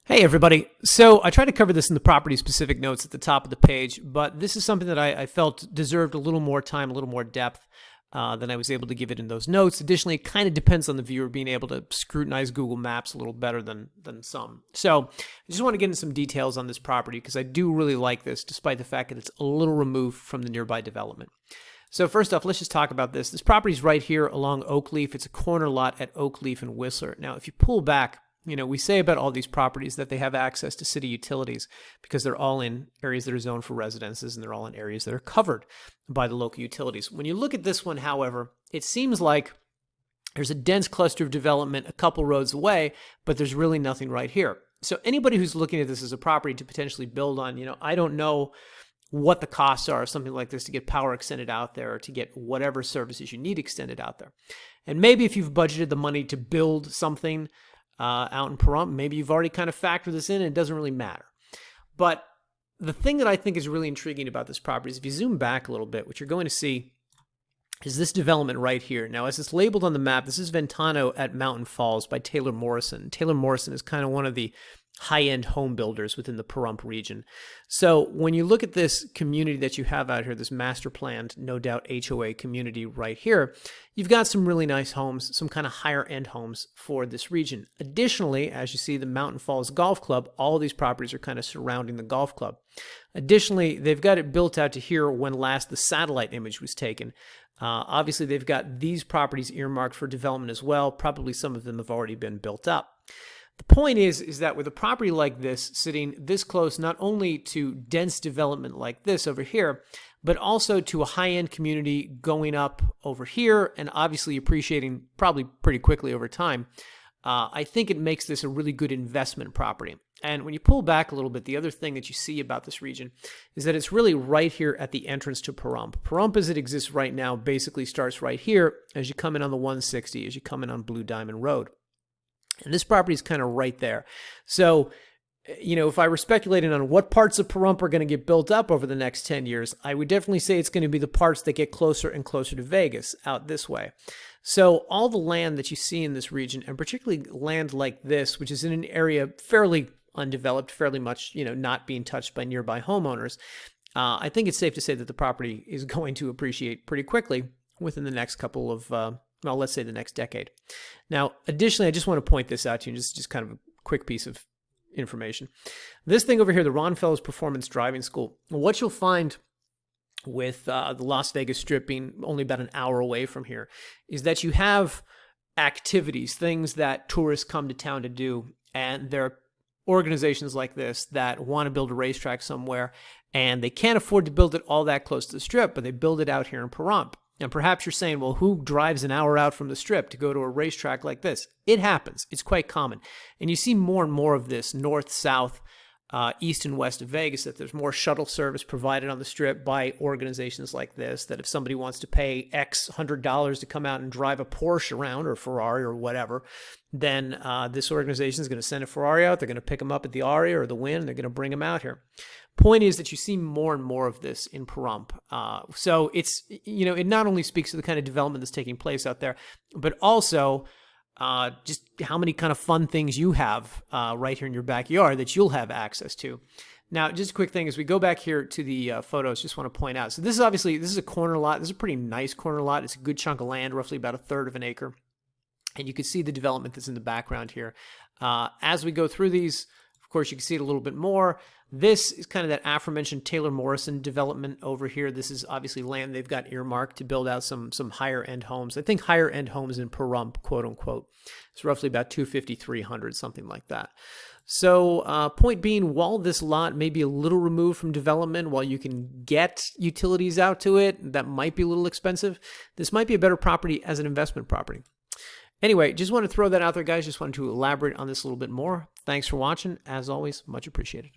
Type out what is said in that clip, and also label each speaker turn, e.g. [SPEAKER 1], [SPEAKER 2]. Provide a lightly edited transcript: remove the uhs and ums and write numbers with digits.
[SPEAKER 1] Hey everybody. So I tried to cover this in the property specific notes at the top of the page, but this is something that I felt deserved a little more time, a little more depth than I was able to give it in those notes. Additionally, it kind of depends on the viewer being able to scrutinize Google Maps a little better than some. So I just want to get into some details on this property because I do really like this, despite the fact that it's a little removed from the nearby development. So first off, let's just talk about this. This property is right here along Oakleaf. It's a corner lot at Oakleaf and Whistler. Now, if you pull back, we say about all these properties that they have access to city utilities because they're all in areas that are zoned for residences and they're all in areas that are covered by the local utilities. When you look at this one, however, it seems like there's a dense cluster of development a couple roads away, but there's really nothing right here. So anybody who's looking at this as a property to potentially build on, I don't know what the costs are of something like this to get power extended out there or to get whatever services you need extended out there. And maybe if you've budgeted the money to build something out in Pahrump, maybe you've already kind of factored this in and it doesn't really matter. But the thing that I think is really intriguing about this property is if you zoom back a little bit, what you're going to see is this development right here. Now, as it's labeled on the map, this is Ventano at Mountain Falls by Taylor Morrison. Taylor Morrison is kind of one of the high-end home builders within the Pahrump region. So when you look at this community that you have out here, this master planned, no doubt HOA community right here, you've got some really nice homes, some kind of higher-end homes for this region. Additionally, as you see, the Mountain Falls Golf Club, all of these properties are kind of surrounding the golf club. Additionally, they've got it built out to here when last the satellite image was taken. Obviously, they've got these properties earmarked for development as well. Probably some of them have already been built up. The point is that with a property like this sitting this close not only to dense development like this over here, but also to a high-end community going up over here and obviously appreciating probably pretty quickly over time, I think it makes this a really good investment property. And when you pull back a little bit, the other thing that you see about this region is that it's really right here at the entrance to Pahrump. Pahrump as it exists right now basically starts right here as you come in on the 160, as you come in on Blue Diamond Road. And this property is kind of right there. So, if I were speculating on what parts of Pahrump are going to get built up over the next 10 years, I would definitely say it's going to be the parts that get closer and closer to Vegas out this way. So all the land that you see in this region, and particularly land like this, which is in an area fairly undeveloped, fairly much, not being touched by nearby homeowners, I think it's safe to say that the property is going to appreciate pretty quickly within the next couple of well, let's say the next decade. Now, additionally, I just want to point this out to you, just kind of a quick piece of information. This thing over here, the Ron Fellows Performance Driving School, what you'll find with the Las Vegas Strip being only about an hour away from here is that you have activities, things that tourists come to town to do, and there are organizations like this that want to build a racetrack somewhere, and they can't afford to build it all that close to the Strip, but they build it out here in Pahrump. And perhaps you're saying, well, who drives an hour out from the Strip to go to a racetrack like this? It happens. It's quite common. And you see more and more of this north, south, east, and west of Vegas, that there's more shuttle service provided on the Strip by organizations like this, that if somebody wants to pay X $100 to come out and drive a Porsche around or a Ferrari or whatever, then this organization is going to send a Ferrari out. They're going to pick them up at the Aria or the Wynn. They're going to bring them out here. Point is that you see more and more of this in Pahrump. So it's, it not only speaks to the kind of development that's taking place out there, but also just how many kind of fun things you have right here in your backyard that you'll have access to. Now, just a quick thing, as we go back here to the photos, just want to point out. So this is a corner lot. This is a pretty nice corner lot. It's a good chunk of land, roughly about 1/3 of an acre. And you can see the development that's in the background here. As we go through these, of course, you can see it a little bit more. This is kind of that aforementioned Taylor Morrison development over here. This is obviously land they've got earmarked to build out some higher-end homes. I think higher-end homes in Pahrump, quote-unquote. It's roughly about 250, 300, something like that. So point being, while this lot may be a little removed from development, while you can get utilities out to it, that might be a little expensive. This might be a better property as an investment property. Anyway, just want to throw that out there, guys. Just wanted to elaborate on this a little bit more. Thanks for watching. As always, much appreciated.